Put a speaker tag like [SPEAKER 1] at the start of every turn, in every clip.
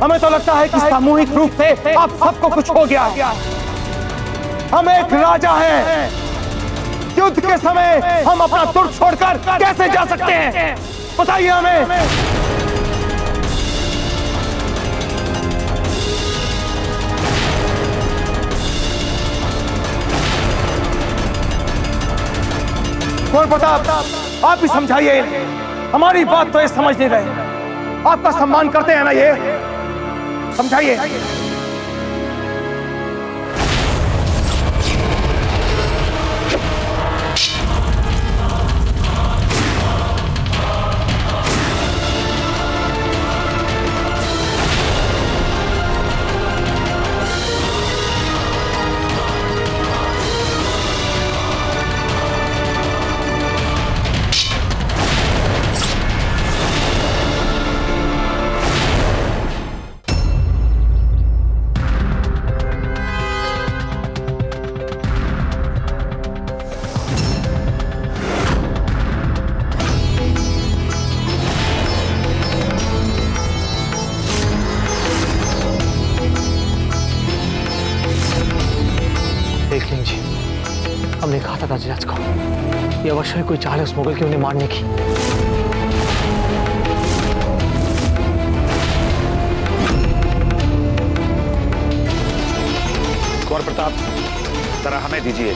[SPEAKER 1] हमें तो लगता है कि सामूहिक रूप से आप सबको कुछ हो गया। हम एक राजा हैं। युद्ध के समय हम अपना तुर्क छोड़कर कैसे जा सकते हैं? बताइए हमें। कुंवर प्रताप, आप ही समझाइए। हमारी बात तो ये समझ नहीं रहे। आपका सम्मान करते हैं ना, ये समझाइए।
[SPEAKER 2] हमने कहा था ताजिराज को, ये अवश्य कोई चाल है उस मुगल की उन्हें मारने की।
[SPEAKER 3] कुंवर प्रताप, जरा हमें दीजिए।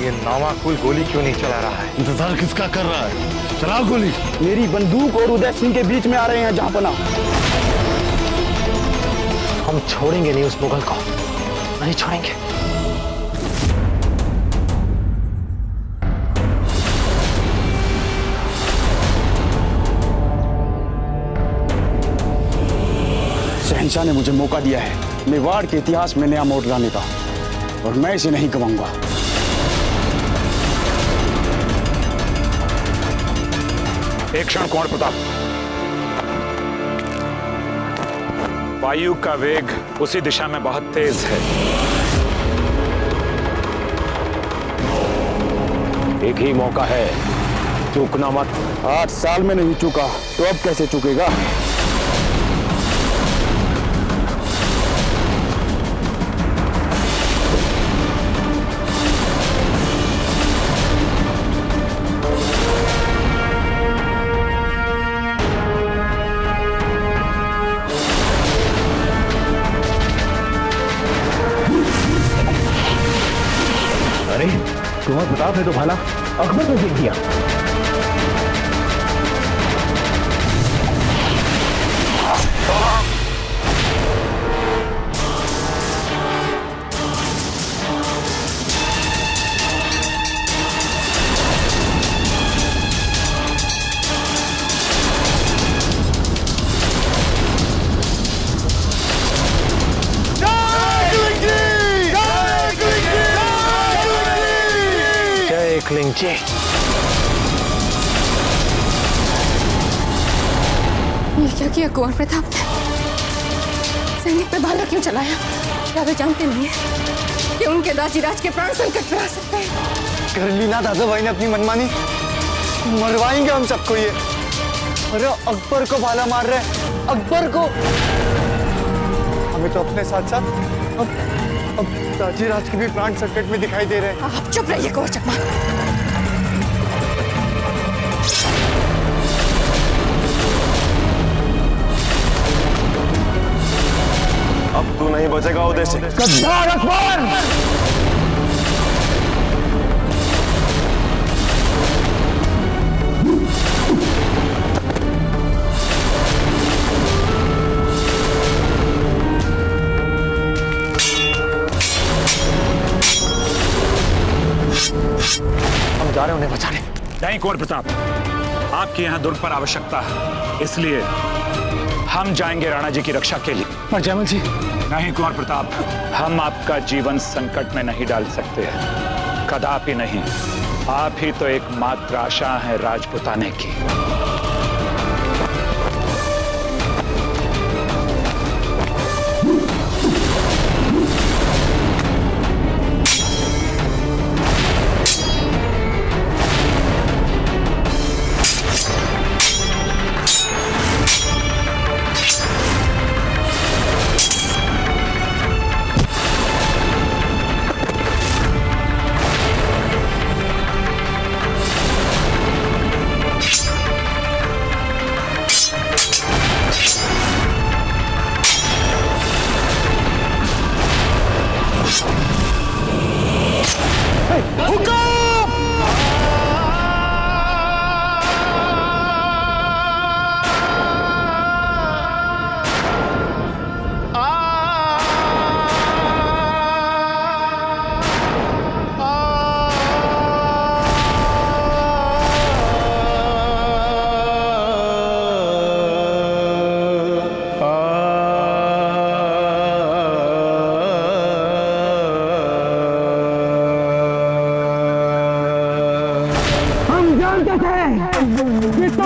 [SPEAKER 1] ये नावाकुल गोली क्यों नहीं चला रहा है?
[SPEAKER 4] इंतजार किसका कर रहा है? चलाओ गोली।
[SPEAKER 5] मेरी बंदूक और उदय सिंह के बीच में आ रहे हैं जहांपना।
[SPEAKER 2] हम छोड़ेंगे नहीं उस मुगल को, नहीं छोड़ेंगे।
[SPEAKER 5] शहंशाह ने मुझे मौका दिया है मेवाड़ के इतिहास में नया मोड़ लाने का, और मैं इसे नहीं गवाऊंगा।
[SPEAKER 3] एक क्षण कुंवर प्रताप। वायु का वेग उसी दिशा में बहुत तेज है।
[SPEAKER 1] एक ही मौका है, चूकना मत।
[SPEAKER 5] 8 साल में नहीं चूका तो अब कैसे चूकेगा?
[SPEAKER 1] अरे कुंवर प्रताप है तो भाला अकबर ने देख दिया।
[SPEAKER 2] जी
[SPEAKER 6] ये क्या किया कुंवर प्रताप ने? सैनिक पे भाला क्यों चलाया? क्या वे जानते नहीं है कि उनके दाजीराज के प्राण संकट में आ सकते हैं?
[SPEAKER 5] कर ली ना दादा भाई ने अपनी मनमानी, मरवाएंगे हम सबको ये। अरे अकबर को भाला मार रहे, अकबर को। हमें तो अपने साथ साथ अब दाजीराज के भी प्राण संकट में दिखाई दे रहे हैं।
[SPEAKER 6] आप चुप रहिए कुंवर चकमा।
[SPEAKER 1] अब तू नहीं बचेगा उदय से।
[SPEAKER 5] गद्दार अकबर!
[SPEAKER 2] हम जा रहे हैं उन्हें बचाने।
[SPEAKER 3] नहीं कुंवर प्रताप, आपकी यहाँ दुर्ग पर आवश्यकता है, इसलिए हम जाएंगे राणा जी की रक्षा के लिए।
[SPEAKER 2] पर जयमल जी।
[SPEAKER 3] नहीं कुंवर प्रताप, हम आपका जीवन संकट में नहीं डाल सकते हैं, कदापि नहीं। आप ही तो एकमात्र आशा है राजपुताने की।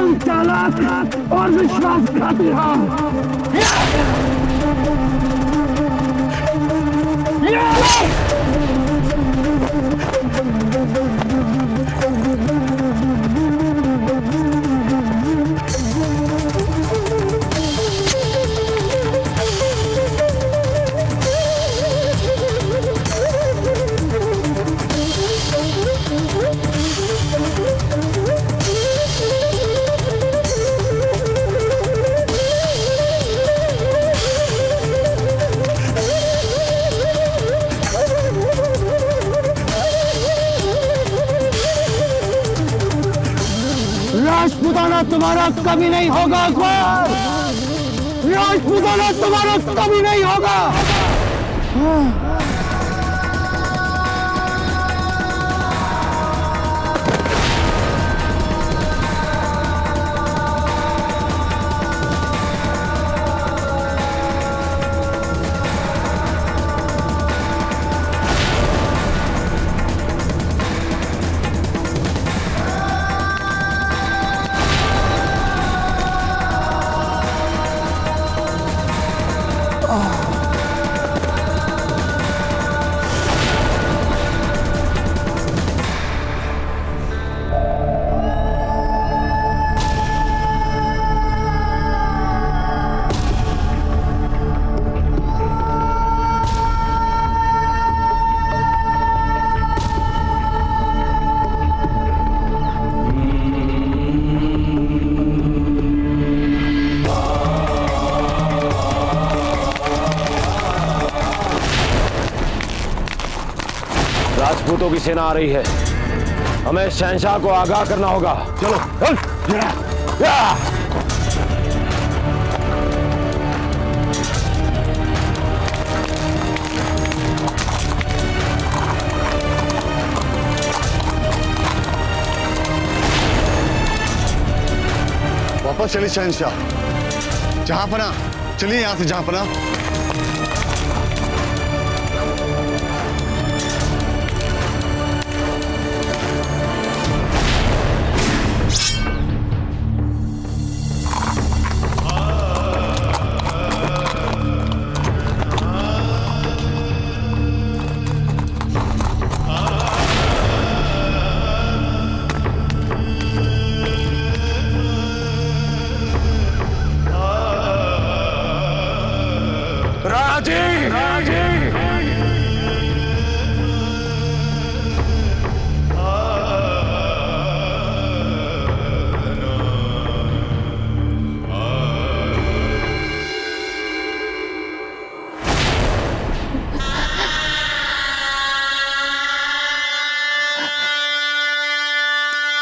[SPEAKER 1] तुम चालाक और विश्वासघाती हो। राजपूताना तुम्हारा कभी नहीं होगा अकबर, राजपूताना तुम्हारा कभी नहीं होगा।
[SPEAKER 7] राजपूतों की सेना आ रही है, हमें शहंशाह को आगाह करना होगा। चलो
[SPEAKER 4] वापस चलिए शहंशाह, जहां पना चलिए, यहां से जहां पना।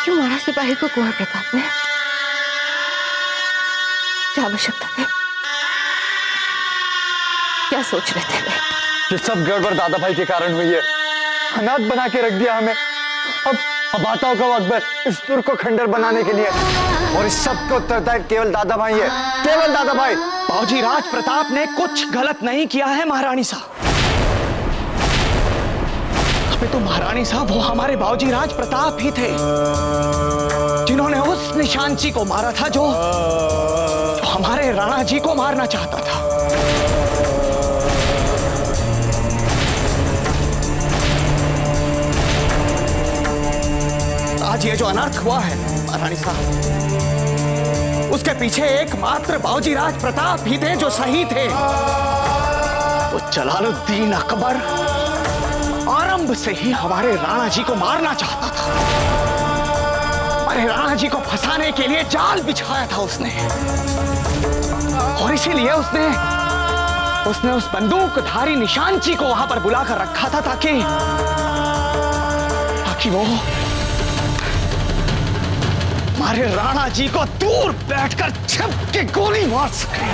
[SPEAKER 6] क्यों मारा सिपाही को कुंवर प्रताप ने? क्या आवश्यकता थी? क्या सोच रहे थे वे?
[SPEAKER 5] ये सब गड़बड़ दादा भाई के कारण हुई है। अनाथ बना के रख दिया हमें। अब आता होगा अकबर इस तुर्क को खंडर बनाने के लिए, और इस सब को उत्तरदायी केवल दादा भाई है, केवल दादा भाई।
[SPEAKER 2] बाबूजी राज प्रताप ने कुछ गलत नहीं किया है महारानी साहब। अबे तो महारानी साहब वो हमारे बाबूजी राज प्रताप ही थे जिन्होंने उस निशांची को मारा था जो हमारे राणा जी को मारना चाहता था। आज ये जो अनर्थ हुआ है महारानी साहब, उसके पीछे एकमात्र बाबूजी राज प्रताप ही थे जो सही थे। वो जलालुद्दीन अकबर आरंभ से ही हमारे राणा जी को मारना चाहता था। हमारे राणा जी को फंसाने के लिए जाल बिछाया था उसने, और इसीलिए उसने उस बंदूकधारी निशांची को वहां पर बुलाकर रखा था ताकि वो हमारे राणा जी को दूर बैठकर छिप के गोली मार सके।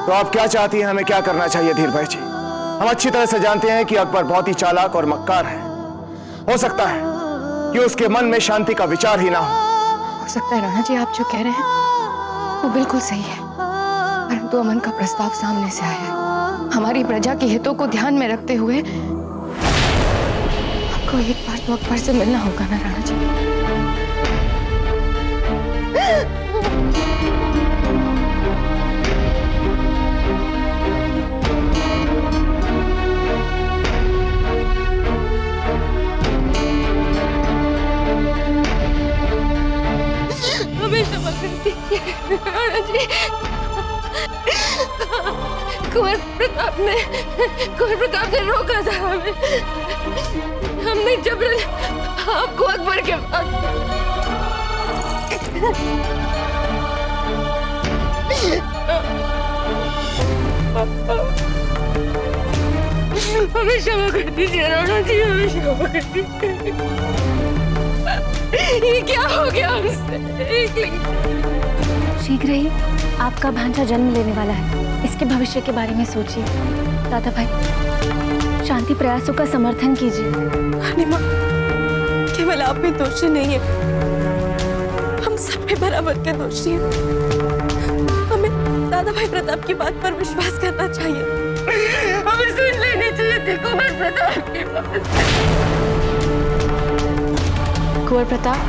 [SPEAKER 1] तो आप क्या चाहती हैं, हमें क्या करना चाहिए धीर भाई जी? हम अच्छी तरह से जानते हैं कि अकबर बहुत ही चालाक और मक्कार है। हो सकता है कि उसके मन में शांति का विचार ही ना हो
[SPEAKER 6] सकता है राणा जी, आप जो कह रहे हैं वो बिल्कुल सही है, परंतु अमन का प्रस्ताव सामने से आया है। हमारी प्रजा के हितों को ध्यान में रखते हुए आपको एक बार तो अकबर से मिलना होगा ना राणा जी। हमें क्षमा कर दीजिए राणा जी। कुंवर प्रताप ने रोका था हमें। हमने जबरन आपको अकबर के पास। हमें क्षमा कर दीजिए राणा जी, हमें क्षमा कर दीजिए। ये क्या हो गया हमसे?
[SPEAKER 8] शीघ्र ही आपका भांजा जन्म लेने वाला है, इसके भविष्य के बारे में सोचिए। दादा भाई, शांति प्रयासों का समर्थन कीजिए।
[SPEAKER 6] माँ, केवल आप में दोषी नहीं है, हम सब पे बराबर के दोषी हैं। हमें दादा भाई प्रताप की बात पर विश्वास करना चाहिए। हमें सुन लेनी चाहिए थी कुंवर प्रताप की बात।
[SPEAKER 8] कुंवर प्रताप,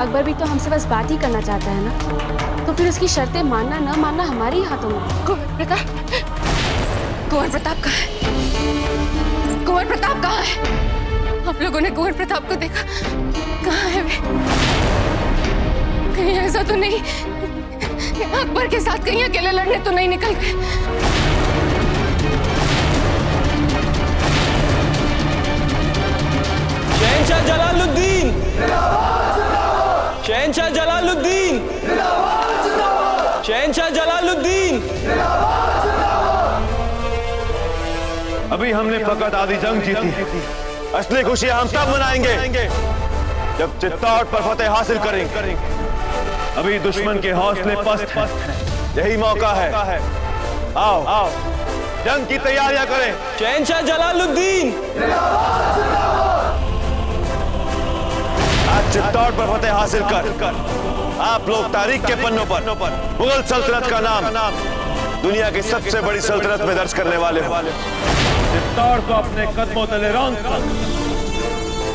[SPEAKER 8] अकबर भी तो हमसे बस बात ही करना चाहता है ना, तो फिर उसकी शर्तें मानना न मानना हमारे ही हाथों में।
[SPEAKER 6] कुंवर प्रताप कहाँ है? कुंवर प्रताप कहाँ है? आप लोगों ने कुंवर प्रताप को देखा? कहाँ है वे? कहीं ऐसा तो नहीं अकबर के साथ कहीं अकेले लड़ने तो नहीं निकल गए?
[SPEAKER 9] शहंशाह जलालुद्दीन, शहंशाह जलालुद्दीन, शहंशाह जलालुद्दीन।
[SPEAKER 4] अभी हमने फकत आधी जंग जीती, असली खुशियां हम तब मनाएंगे जब चित्तौड़ पर फतेह हासिल करेंगे। अभी दुश्मन के हौसले पस्त हैं, यही मौका है। आओ जंग की तैयारियां करें।
[SPEAKER 9] शहंशाह जलालुद्दीन,
[SPEAKER 4] आज चित्तौड़ पर फतेह हासिल कर आप लोग तारीख के पन्नों पर मुगल सल्तनत का नाम दुनिया की सबसे बड़ी सल्तनत में दर्ज करने वाले हो। चित्तौड़ को अपने कदमों तले रौंद कर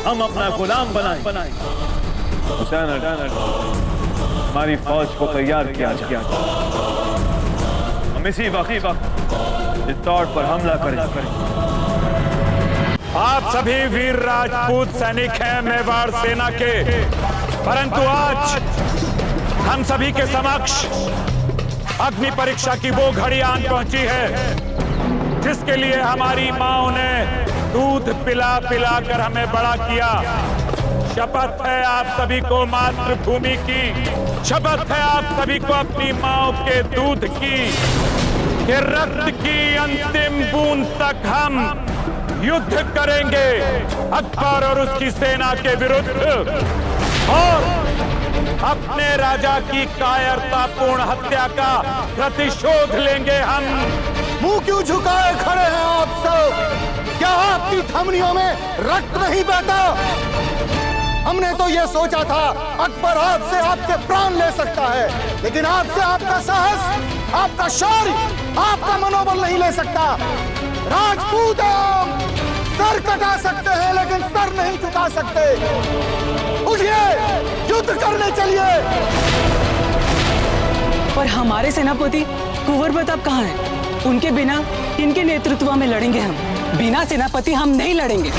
[SPEAKER 4] हम अपना गुलाम बनाएं। हमारी फौज को तैयार किया जाए। हम इसी वक्त चित्तौड़ पर हमला करें।
[SPEAKER 3] आप सभी वीर राजपूत सैनिक हैं मेवाड़ सेना के, परंतु आज हम सभी के समक्ष अग्नि परीक्षा की वो घड़ी आन पहुंची है जिसके लिए हमारी माओ ने दूध पिला पिला कर हमें बड़ा किया। शपथ है आप सभी को मातृभूमि की, शपथ है आप सभी को अपनी माओ के दूध की, कि रक्त की अंतिम बूंद तक हम युद्ध करेंगे अकबर और उसकी सेना के विरुद्ध, और अपने राजा की कायरतापूर्ण हत्या का प्रतिशोध लेंगे हम।
[SPEAKER 1] मुंह क्यों झुकाए खड़े हैं आप सब? क्या आपकी धमनियों में रक्त नहीं बहता? हमने तो ये सोचा था अकबर आपसे आपके प्राण ले सकता है, लेकिन आपसे आपका साहस, आपका शौर्य, आपका मनोबल नहीं ले सकता। राजपूत सर कटा सकते हैं लेकिन सर नहीं झुका सकते। उठिए, युद्ध करने चलिए।
[SPEAKER 10] पर हमारे सेनापति कुंवर प्रताप कहाँ हैं? उनके बिना इनके नेतृत्व में लड़ेंगे हम, बिना सेनापति हम नहीं लड़ेंगे।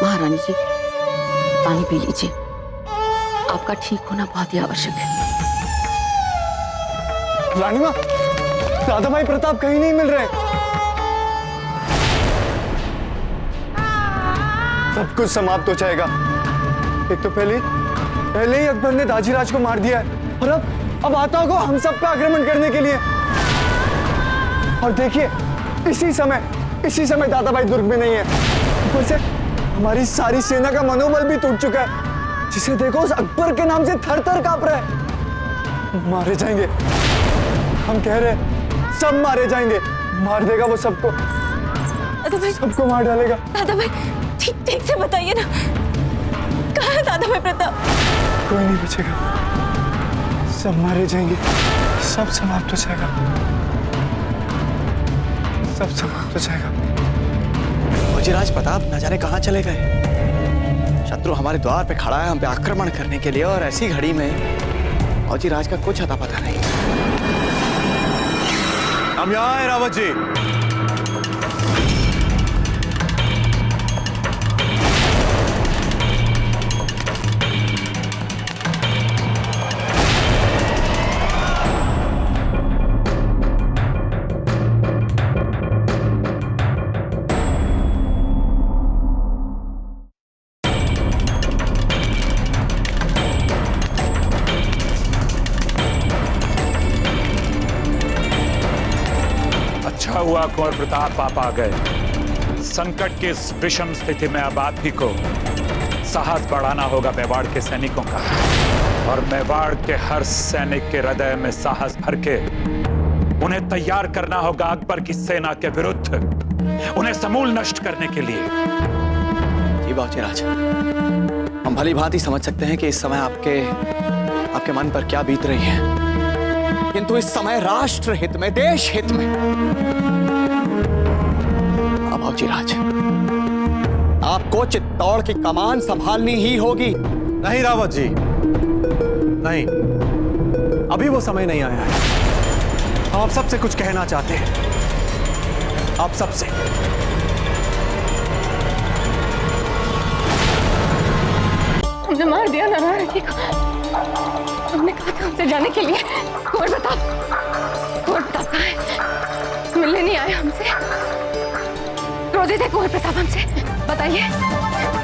[SPEAKER 8] महारानी जी, पानी पी लीजिए, आपका ठीक होना बहुत ही आवश्यक है।
[SPEAKER 5] रानी माँ, दादा भाई प्रताप कहीं नहीं मिल रहे। सब कुछ समाप्त हो जाएगा। एक तो पहले ही अकबर ने दाजीराज को मार दिया है, और अब आताओं को हम सब पे आक्रमण करने के लिए। और देखिए इसी समय दादा भाई दुर्ग में नहीं है। ऊपर से हमारी सारी सेना का मनोबल भी टूट चुका है, जिसे देखो उस अकबर के नाम से थर थर कांप रहा है। मारे जाएंगे, हम कह रहे हैं, सब मारे जाएंगे। मार देगा वो सबको,
[SPEAKER 6] दादा भाई,
[SPEAKER 5] सबको मार डालेगा।
[SPEAKER 6] दादा भाई ठीक से बताइए ना, कहाँ है दादा भाई प्रताप?
[SPEAKER 5] कोई नहीं बचेगा, सब मारे जाएंगे, सब समाप्त हो जाएगा, सब समाप्त हो जाएगा।
[SPEAKER 2] बाजीराज प्रताप न जाने कहाँ चले गए। शत्रु हमारे द्वार पे खड़ा है हम पे आक्रमण करने के लिए, और ऐसी घड़ी में बाजीराज का कुछ अता पता नहीं।
[SPEAKER 4] हम यहाँ हैं रावत जी।
[SPEAKER 3] अच्छा हुआ कुंवर प्रताप आप आ गए। संकट की इस विषम स्थिति में अब आप ही को साहस बढ़ाना होगा मेवाड़ के सैनिकों का, और मेवाड़ के हर सैनिक के हृदय में साहस भर के उन्हें तैयार करना होगा अकबर की सेना के विरुद्ध, उन्हें समूल नष्ट करने के लिए।
[SPEAKER 2] जी बाजीराज, हम भली भांति समझ सकते हैं कि इस समय आपके मन पर क्या बीत रही है, किंतु इस समय राष्ट्र हित में, देश हित में बाजीराज आपको चित्तौड़ की कमान संभालनी ही होगी।
[SPEAKER 4] नहीं रावत जी, नहीं, अभी वो समय नहीं आया है। हम आप सबसे कुछ कहना चाहते हैं, आप सबसे।
[SPEAKER 6] हमने मार दिया नारायण जी को। हमने कहा था हमसे जाने के लिए। कुंवर प्रताप कहाँ है? मिलने नहीं आए हमसे, क्रोधित है कुंवर प्रताप हमसे। बताइए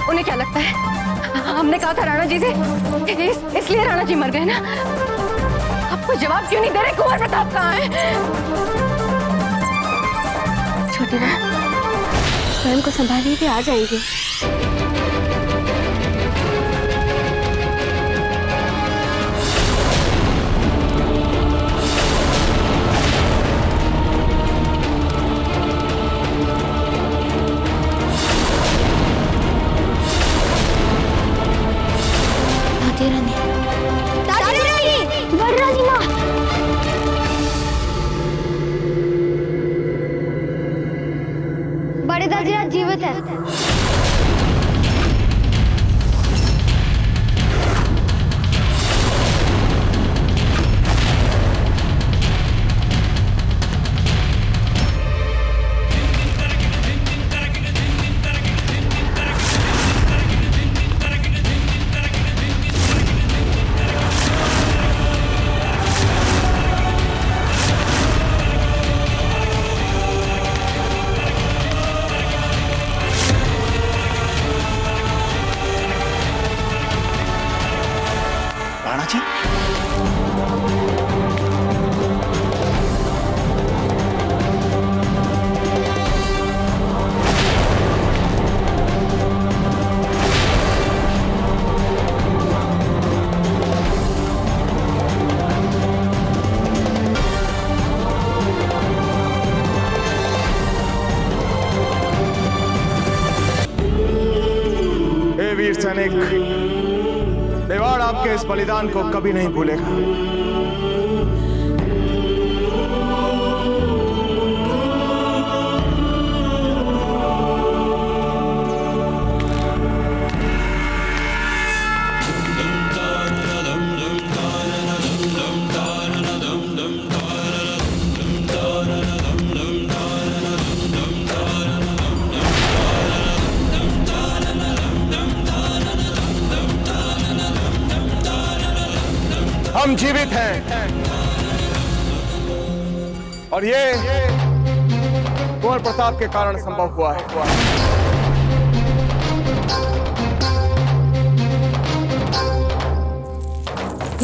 [SPEAKER 6] उन्हें क्या लगता है? हमने कहा था राणा जी से, इसलिए राणा जी मर गए ना। आपको जवाब क्यों नहीं दे रहे? कुंवर प्रताप कहाँ है? छोटी ना, स्वयं को संभालिए कि आ जाएंगे।
[SPEAKER 11] बड़े दादीराज जीवित है।
[SPEAKER 1] वीर सैनिक, मेवाड़ आपके इस बलिदान को कभी नहीं भूलेगा। हम जीवित हैं और ये कुंवर प्रताप के कारण संभव हुआ है।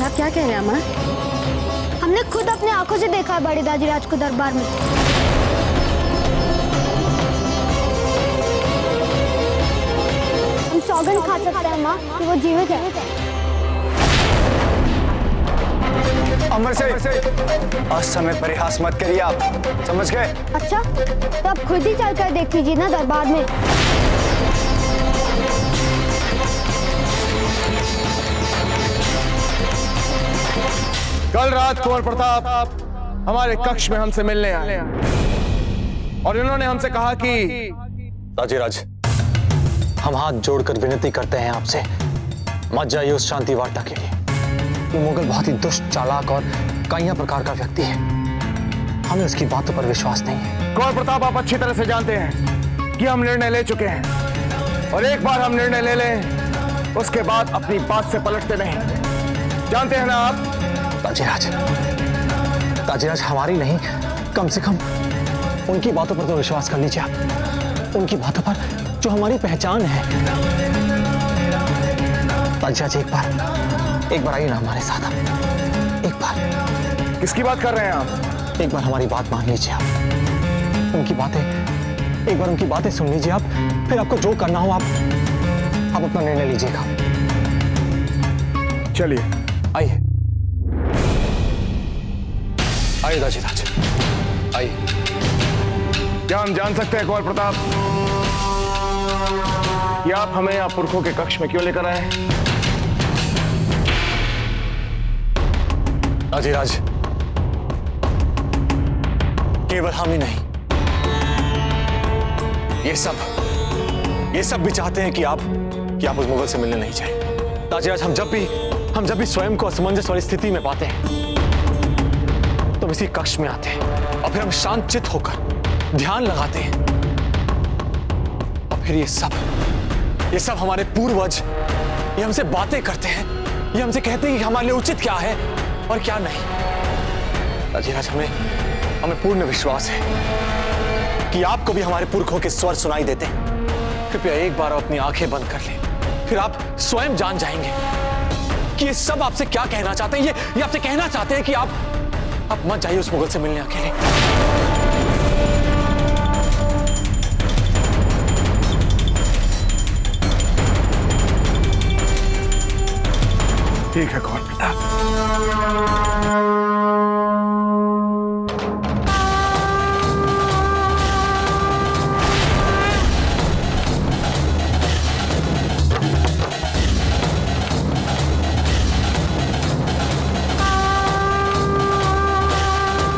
[SPEAKER 11] आप क्या कह रहे हैं अमर? हमने खुद अपने आंखों से देखा है बड़े दादीराज को दरबार में। सौगंध खा सकते हैं माँ कि वो जीवित है।
[SPEAKER 5] अमर से असमय परिहास मत करिए आप, समझ गए?
[SPEAKER 11] अच्छा, तो आप खुद ही चलकर देख लीजिए ना दरबार में।
[SPEAKER 1] कल रात कुंवर प्रताप हमारे कक्ष में हमसे मिलने आए और इन्होंने हमसे कहा कि
[SPEAKER 12] ताजीराज, हम हाथ जोड़कर विनती करते हैं आपसे, मत जाइए उस शांति वार्ता के लिए। वो मुगल बहुत ही दुष्ट, चालाक और काइया प्रकार का व्यक्ति है। हमें उसकी बातों पर विश्वास नहीं है।
[SPEAKER 1] कुंवर प्रताप, आप अच्छी तरह से जानते हैं कि हम निर्णय ले चुके हैं और एक बार हम निर्णय ले लें उसके बाद अपनी बात से पलटते नहीं, जानते हैं ना आप?
[SPEAKER 12] ताजीराज, हमारी नहीं, कम से कम उनकी बातों पर तो विश्वास कर लीजिए आप, उनकी बातों पर जो हमारी पहचान है। ताजीराज, एक बार आइए ना हमारे साथ आप, एक बार।
[SPEAKER 1] किसकी बात कर रहे हैं आप?
[SPEAKER 12] एक बार हमारी बात मान लीजिए आप, उनकी बातें, एक बार उनकी बातें सुन लीजिए आप, फिर आपको जो करना हो आप अपना निर्णय लीजिएगा।
[SPEAKER 1] चलिए,
[SPEAKER 12] आइए ताजीराज, आइए।
[SPEAKER 1] क्या हम जान सकते हैं कुंवर प्रताप कि आप हमें आप पुरखों के कक्ष में क्यों लेकर आए?
[SPEAKER 12] ताजीराज, केवल हम ही नहीं, ये सब भी चाहते हैं कि आप उस मुगल से मिलने नहीं जाएं। ताजीराज, हम जब भी स्वयं को असमंजस वाली स्थिति में पाते हैं तो इसी कक्ष में आते हैं और फिर हम शांत चित्त होकर ध्यान लगाते हैं और फिर ये सब हमारे पूर्वज ये हमसे बातें करते हैं, ये हमसे कहते हैं कि हमारे लिए उचित क्या है और क्या नहीं। ताजीराज, हमें पूर्ण विश्वास है कि आपको भी हमारे पुरखों के स्वर सुनाई देते हैं। कृपया एक बार अपनी आंखें बंद कर लें, फिर आप स्वयं जान जाएंगे कि ये सब आपसे क्या कहना चाहते हैं। ये आपसे कहना चाहते हैं कि आप मत जाइए उस मुगल से मिलने अकेले।
[SPEAKER 1] ठीक है कुंवर प्रताप।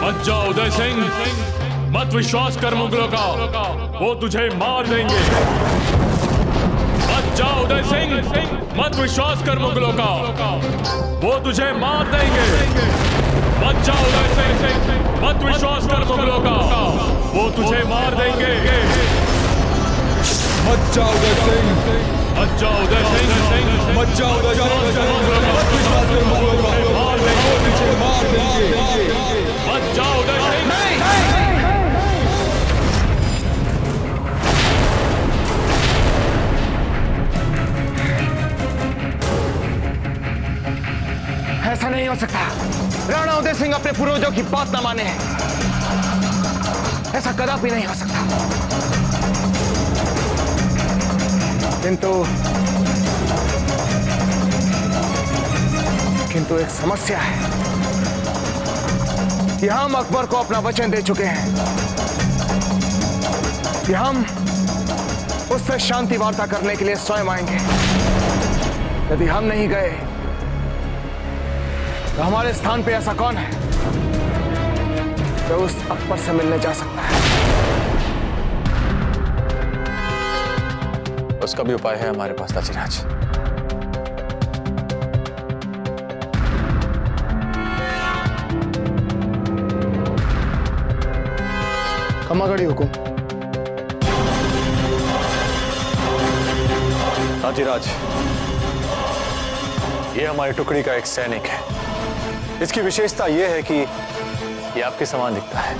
[SPEAKER 3] मत जा उदय सिंह, मत विश्वास कर मुगलों का, वो तुझे मार देंगे। मत जा उदय सिंह, मत विश्वास कर मुगलों का, वो तुझे मार देंगे। मत जा उदय सिंह, मत विश्वास कर मुगलों का, वो तुझे मार देंगे।
[SPEAKER 13] मत जा उदय सिंह,
[SPEAKER 3] मत जा उदय सिंह,
[SPEAKER 13] मत जा उदय सिंह, मत विश्वास कर मुगलों का, वो तुझे मार देंगे।
[SPEAKER 3] मत जा उदय सिंह।
[SPEAKER 1] ऐसा नहीं हो सकता। राणा उदय सिंह अपने पूर्वजों की बात न माने। ऐसा कदापि नहीं हो सकता। किंतु एक समस्या है कि हम अकबर को अपना वचन दे चुके हैं कि हम उससे शांति वार्ता करने के लिए स्वयं आएंगे। यदि हम नहीं गए तो हमारे स्थान पे ऐसा कौन है जो उस अकबर से मिलने जा सकता है?
[SPEAKER 12] उसका भी उपाय है हमारे पास ताजीराज।
[SPEAKER 1] खमागड़ी हुकुम।
[SPEAKER 12] ताजीराज, ये हमारी टुकड़ी का एक सैनिक है। इसकी विशेषता यह है कि ये आपके समान दिखता है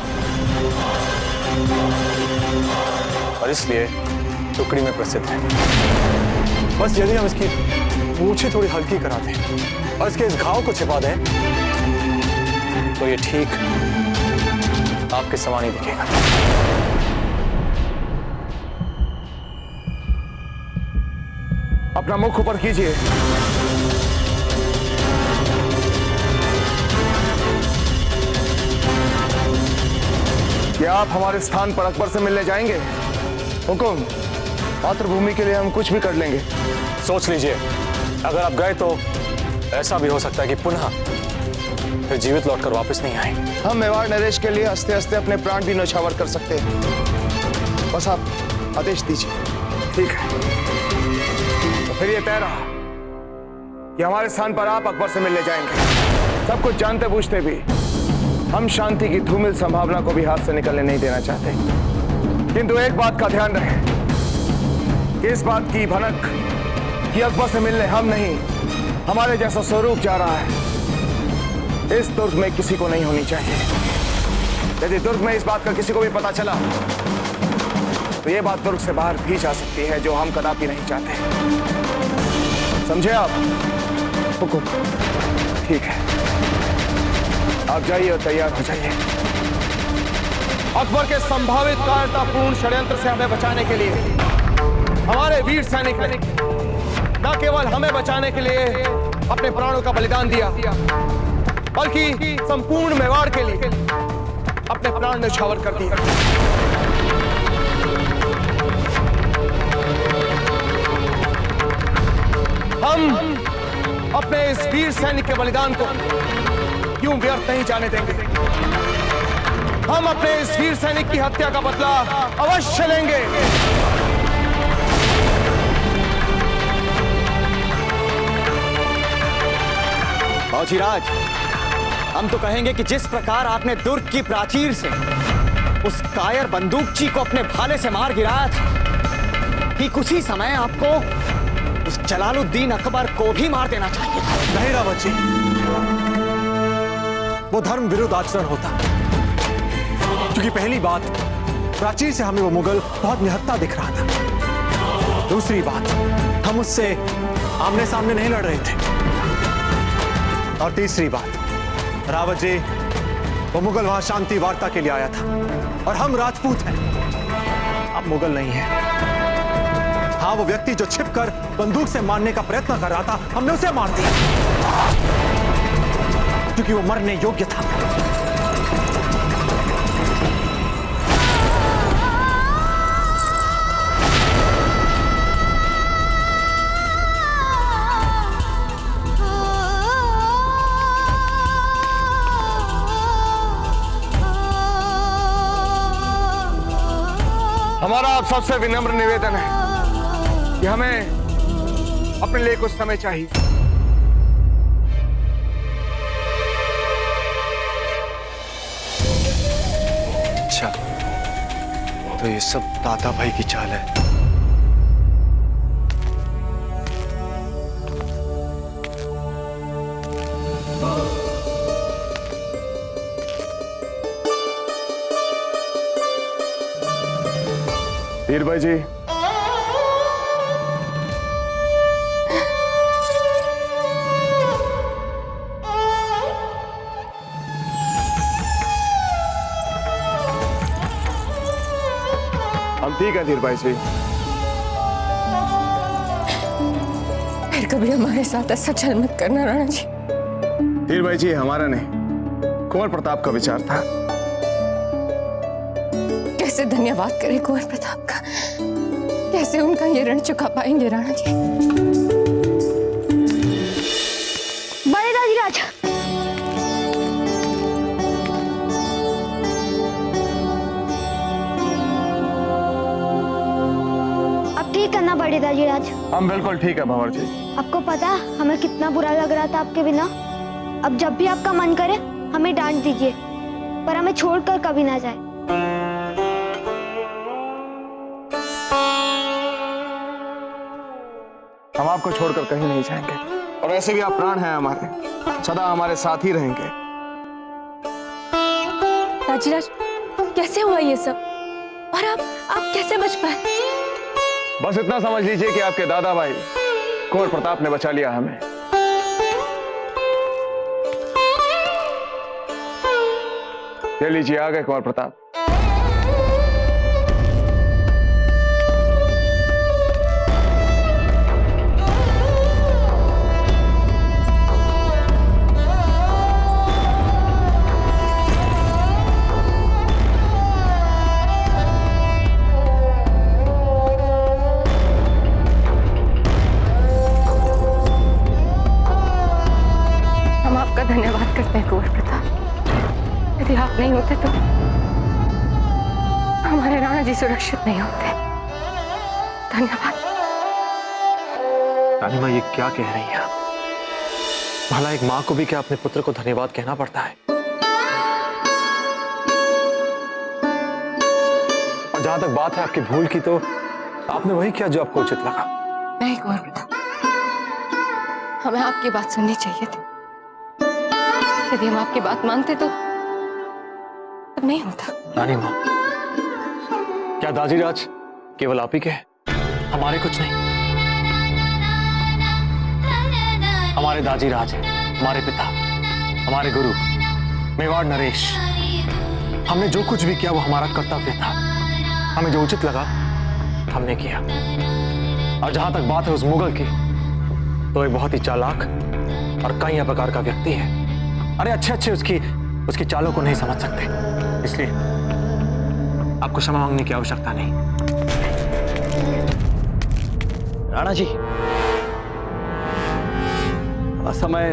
[SPEAKER 12] और इसलिए टुकड़ी में प्रसिद्ध है। बस यदि हम इसकी मूछें थोड़ी हल्की करा दें और इसके इस घाव को छिपा दें तो ये ठीक आपके समान ही दिखेगा।
[SPEAKER 1] अब अपना मुख ऊपर कीजिए। क्या आप हमारे स्थान पर अकबर से मिलने जाएंगे? हुकुम, मातृभूमि के लिए हम कुछ भी कर लेंगे।
[SPEAKER 12] सोच लीजिए, अगर आप गए तो ऐसा भी हो सकता है कि पुनः फिर जीवित लौटकर वापस नहीं आए।
[SPEAKER 1] हम मेवाड़ नरेश के लिए हंसते हंसते अपने प्राण भी न्यौछावर कर सकते हैं। बस आप आदेश दीजिए। ठीक है, तो फिर ये तय रहा कि हमारे स्थान पर आप अकबर से मिलने जाएंगे। सब कुछ जानते बूझते भी हम शांति की धूमिल संभावना को भी हाथ से निकलने नहीं देना चाहते। किंतु एक बात का ध्यान रहे कि इस बात की भनक कि अकबर से मिलने हम नहीं, हमारे जैसा स्वरूप जा रहा है, इस दुर्ग में किसी को नहीं होनी चाहिए। यदि दुर्ग में इस बात का किसी को भी पता चला तो यह बात दुर्ग से बाहर भी जा सकती है, जो हम कदापि नहीं चाहते। समझे आप? हुकुम। ठीक है, आप जाइए और तैयार हो जाइए। अकबर के संभावित कायरतापूर्ण षड्यंत्र से हमें बचाने के लिए हमारे वीर सैनिक ने न केवल हमें बचाने के लिए अपने प्राणों का बलिदान दिया, बल्कि संपूर्ण मेवाड़ के लिए अपने प्राण न्यौछावर कर दिए। हम अपने इस वीर सैनिक के बलिदान को यूं व्यर्थ नहीं जाने देंगे। हम अपने इस वीर सैनिक की हत्या का बदला अवश्य लेंगे।
[SPEAKER 2] बाबूजीराज, हम तो कहेंगे कि जिस प्रकार आपने दुर्ग की प्राचीर से उस कायर बंदूकची को अपने भाले से मार गिराया था, ठीक उसी समय आपको उस जलालुद्दीन अकबर को भी मार देना चाहिए था।
[SPEAKER 12] नहीं रावत जी, वो धर्म विरुद्ध आचरण होता। क्योंकि पहली बात, प्राचीर से हमें वो मुगल बहुत निहत्था दिख रहा था। दूसरी बात, हम उससे आमने सामने नहीं लड़ रहे थे। और तीसरी बात, रावत जी, वो मुगल वहां शांति वार्ता के लिए आया था और हम राजपूत हैं, अब मुगल नहीं है। हाँ, वो व्यक्ति जो छिपकर बंदूक से मारने का प्रयत्न कर रहा था, हमने उसे मार दिया क्योंकि वो मरने योग्य था।
[SPEAKER 1] हमारा आप सबसे विनम्र निवेदन है कि हमें अपने लिए कुछ समय चाहिए।
[SPEAKER 5] अच्छा, तो ये सब दादा भाई की चाल है।
[SPEAKER 1] वीर भाई जी, हम ठीक है। धीर भाई जी,
[SPEAKER 6] फिर कभी हमारे साथ ऐसा छल मत करना राणा जी।
[SPEAKER 1] धीर भाई जी, हमारा नहीं, कुंवर प्रताप का विचार था।
[SPEAKER 6] कैसे धन्यवाद करें कुंवर प्रताप का, कैसे उनका ये ऋण चुका पाएंगे राणा जी।
[SPEAKER 11] बड़े दादीराज, अब ठीक है ना बड़े दादीराज?
[SPEAKER 1] हम बिल्कुल ठीक है भंवर जी।
[SPEAKER 11] आपको पता है हमें कितना बुरा लग रहा था आपके बिना। अब जब भी आपका मन करे हमें डांट दीजिए, पर हमें छोड़कर कभी ना जाए।
[SPEAKER 1] हम आपको छोड़कर कहीं नहीं जाएंगे, और ऐसे भी आप प्राण हैं हमारे, सदा हमारे साथ ही रहेंगे।
[SPEAKER 8] राजीराज, कैसे हुआ ये सब? और आप कैसे बच पाए?
[SPEAKER 1] बस इतना समझ लीजिए कि आपके दादा भाई कुंवर प्रताप ने बचा लिया हमें। ले लीजिए, आ गए कुंवर प्रताप।
[SPEAKER 6] आपका धन्यवाद करते हैं कुंवर प्रताप। यदि आप नहीं होते तो हमारे राणा जी सुरक्षित नहीं होते। धन्यवाद।
[SPEAKER 12] रानी माँ, ये क्या कह रही हैं? भला एक माँ को भी क्या अपने पुत्र को धन्यवाद कहना पड़ता है? और जहां तक बात है आपकी भूल की, तो आपने वही किया जो आपको उचित लगा।
[SPEAKER 6] नहीं कुंवर प्रताप, हमें आपकी बात सुननी चाहिए थी। यदि हम आपकी बात मानते तो तब नहीं होता।
[SPEAKER 12] रानी माँ, क्या दाजीराज केवल आप ही के हैं? हमारे कुछ नहीं। हमारे दाजीराज हैं, हमारे पिता, हमारे गुरु मेवाड़ नरेश। हमने जो कुछ भी किया वो हमारा कर्तव्य था। हमें जो उचित लगा हमने किया। और जहां तक बात है उस मुगल की, तो एक बहुत ही चालाक और कई प्रकार का व्यक्ति है। अरे अच्छे उसकी चालों को नहीं समझ सकते, इसलिए आपको क्षमा मांगने की आवश्यकता नहीं।
[SPEAKER 2] राणा जी, असमय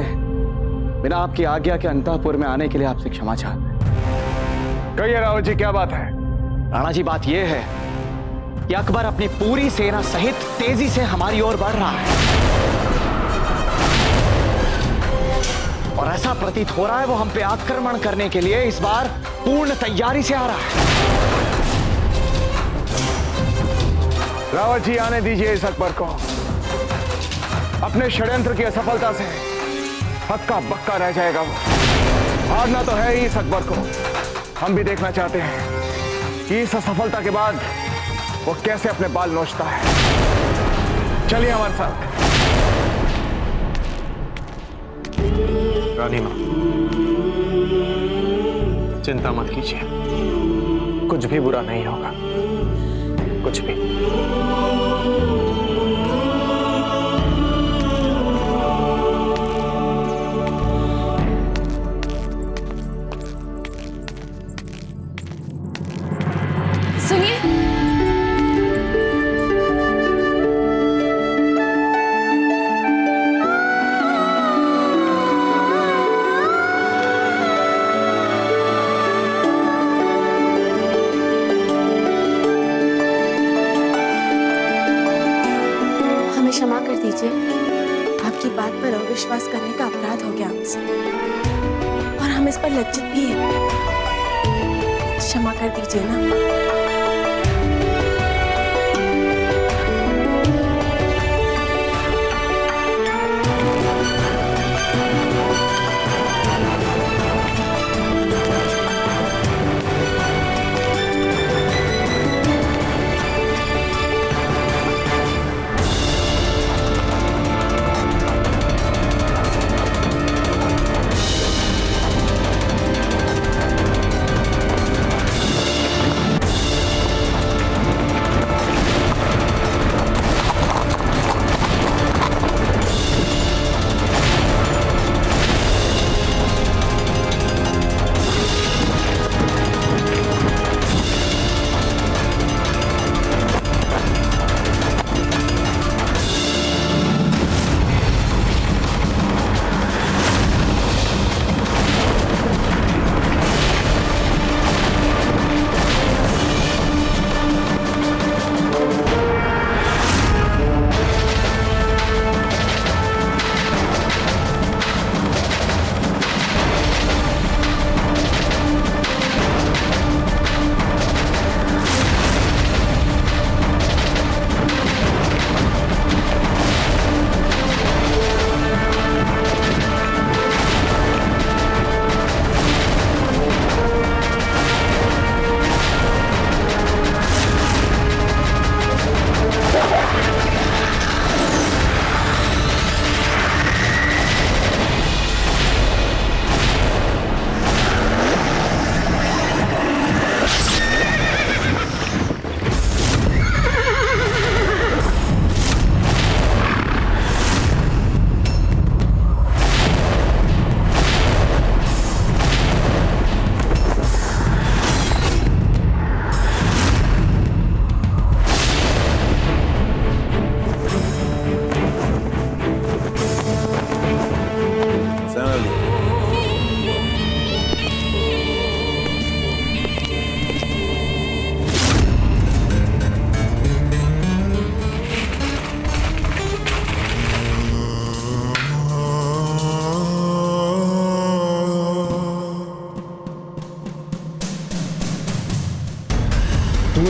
[SPEAKER 2] बिना आपकी आज्ञा के अंतःपुर में आने के लिए आपसे क्षमा चाहते हैं।
[SPEAKER 1] कहिए रावत जी, क्या बात है?
[SPEAKER 2] राणा जी, बात यह है कि अकबर अपनी पूरी सेना सहित तेजी से हमारी ओर बढ़ रहा है और ऐसा प्रतीत हो रहा है वो हम पे आक्रमण करने के लिए इस बार पूर्ण तैयारी से आ रहा है।
[SPEAKER 1] रावत जी, आने दीजिए इस अकबर को। अपने षड्यंत्र की असफलता से हक्का बक्का रह जाएगा वो। हारना तो है ही इस अकबर को। हम भी देखना चाहते हैं कि इस असफलता के बाद वो कैसे अपने बाल नोचता है। चलिए हमारे साथ।
[SPEAKER 12] रानी माँ, चिंता मत कीजिए, कुछ भी बुरा नहीं होगा, कुछ भी।
[SPEAKER 6] सुनिए, हमें क्षमा कर दीजिए। आपकी बात पर अविश्वास करने का अपराध हो गया हमसे और हम इस पर लज्जित भी हैं। क्षमा कर दीजिए ना।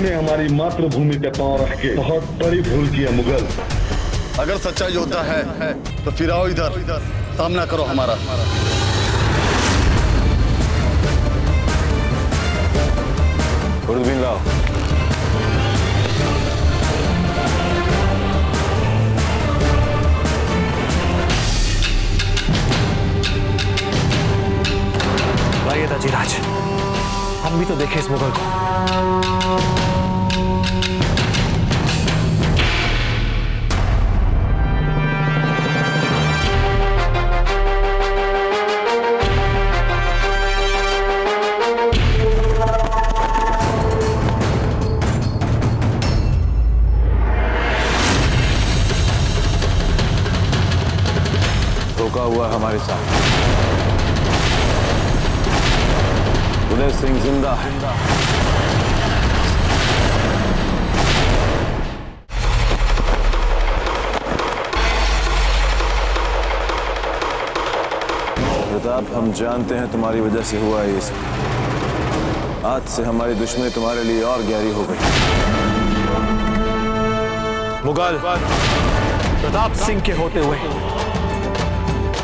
[SPEAKER 14] तूने हमारी मातृभूमि पे पांव रख के बहुत बड़ी भूल की है मुगल।
[SPEAKER 15] अगर सच्चा योद्धा है तो फिर आओ इधर, सामना करो हमारा।
[SPEAKER 4] खुर्दबीन लाओ।
[SPEAKER 12] लाइए ताजीराज, हम भी तो देखें इस मुगल को।
[SPEAKER 4] धोखा हुआ हमारे साथ। उदय सिंह जिंदा है। प्रताप, हम जानते हैं तुम्हारी वजह से हुआ ये सब। आज से हमारी दुश्मनी तुम्हारे लिए और गहरी हो गई।
[SPEAKER 12] मुगल प्रताप सिंह के होते हुए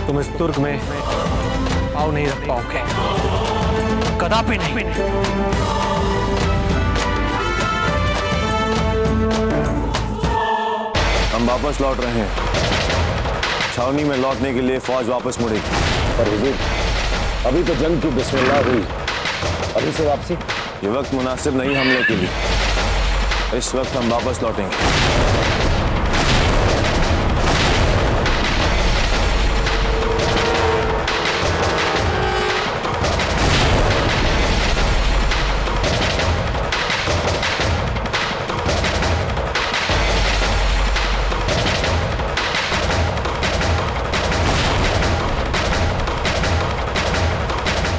[SPEAKER 12] तुम इस दुर्ग में पाँव नहीं रख पाओगे, कदापि नहीं।
[SPEAKER 4] हम वापस लौट रहे हैं। छावनी में लौटने के लिए फौज वापस मुड़ेगी।
[SPEAKER 7] पर हुजूर, अभी तो जंग की बिस्मिल्लाह हुई, अभी से वापसी?
[SPEAKER 4] ये वक्त मुनासिब नहीं हमले के लिए। इस वक्त हम वापस लौटेंगे।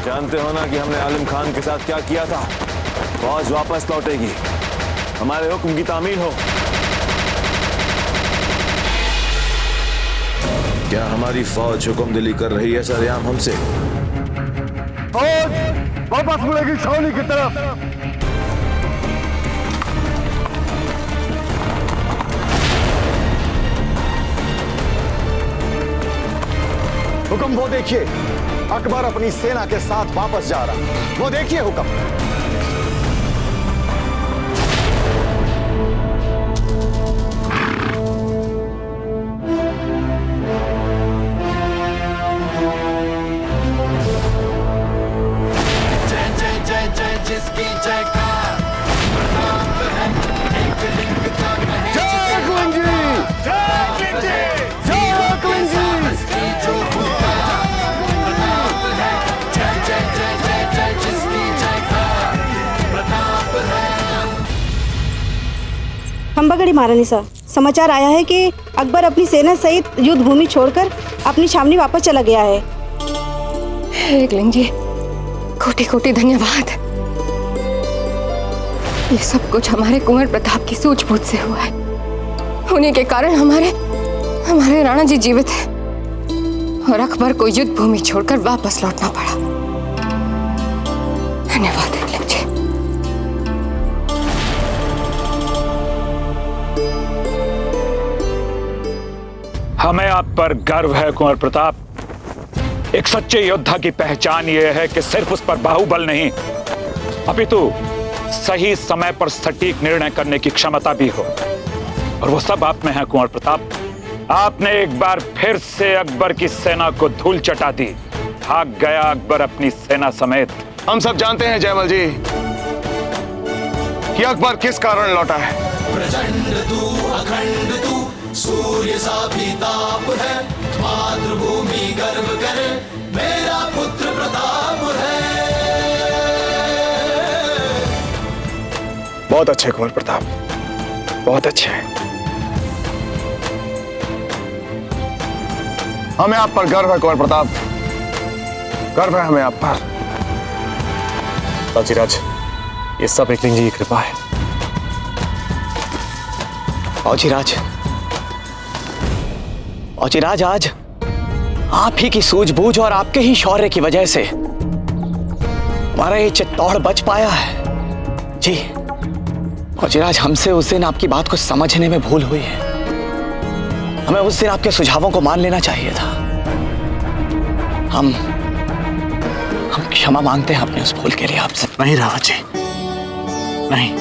[SPEAKER 4] जानते हो ना कि हमने आलम खान के साथ क्या किया था। फौज वापस लौटेगी, हमारे हुक्म की तामील हो।
[SPEAKER 16] क्या हमारी फौज हुक्म दिली कर रही है सरेआम हमसे?
[SPEAKER 15] फौज वापस मुड़ेगी छावनी की तरफ।
[SPEAKER 2] हुक्म वो देखिए, अकबर अपनी सेना के साथ वापस जा रहा। वो देखिए हुक्म।
[SPEAKER 13] जय जय जय जय जिसकी जयकार, प्रताप है एक लिंग का महल।
[SPEAKER 15] जय अकबर जी,
[SPEAKER 13] जय
[SPEAKER 15] जय अकबर जी।
[SPEAKER 17] खंबागढ़ी महारानी साहब, समाचार आया है कि अकबर अपनी सेना सहित युद्ध भूमि छोड़कर अपनी छावनी वापस चला गया है।
[SPEAKER 6] एकलिंग जी, कोटि कोटि धन्यवाद। ये सब कुछ हमारे कुंवर प्रताप की सूझबूझ से हुआ है। उन्हीं के कारण हमारे राणा जी जीवित हैं और अकबर को युद्ध भूमि छोड़कर वापस लौटना पड़ा। धन्यवाद एकलिंग जी।
[SPEAKER 3] हमें आप पर गर्व है कुंवर प्रताप। एक सच्चे योद्धा की पहचान यह है कि सिर्फ उस पर बाहुबल नहीं, अपितु सही समय पर सटीक निर्णय करने की क्षमता भी हो, और वो सब आप में है कुंवर प्रताप। आपने एक बार फिर से अकबर की सेना को धूल चटा दी। भाग गया अकबर अपनी सेना समेत।
[SPEAKER 4] हम सब जानते हैं जयमल जी कि अकबर किस कारण लौटा है।
[SPEAKER 13] प्रचंड तू अखंड तू, सूर्य सा भी ताप है। मातृभूमि गर्व करे, मेरा पुत्र प्रताप है।
[SPEAKER 2] बहुत अच्छे कुंवर प्रताप, बहुत अच्छे। हमें आप पर गर्व है कुंवर प्रताप, गर्व है हमें आप पर।
[SPEAKER 12] ताजीराज, ये सब एकलिंग जी की कृपा है।
[SPEAKER 2] औजीराज, औजीराज, आज आप ही की सूझबूझ और आपके ही शौर्य की वजह से हमारा ये चित्तौड़ बच पाया है। जी, फौजीराज, हमसे उस दिन आपकी बात को समझने में भूल हुई है। हमें उस दिन आपके सुझावों को मान लेना चाहिए था। हम क्षमा मांगते हैं अपने उस भूल के लिए आपसे।
[SPEAKER 12] नहीं रावत जी, नहीं,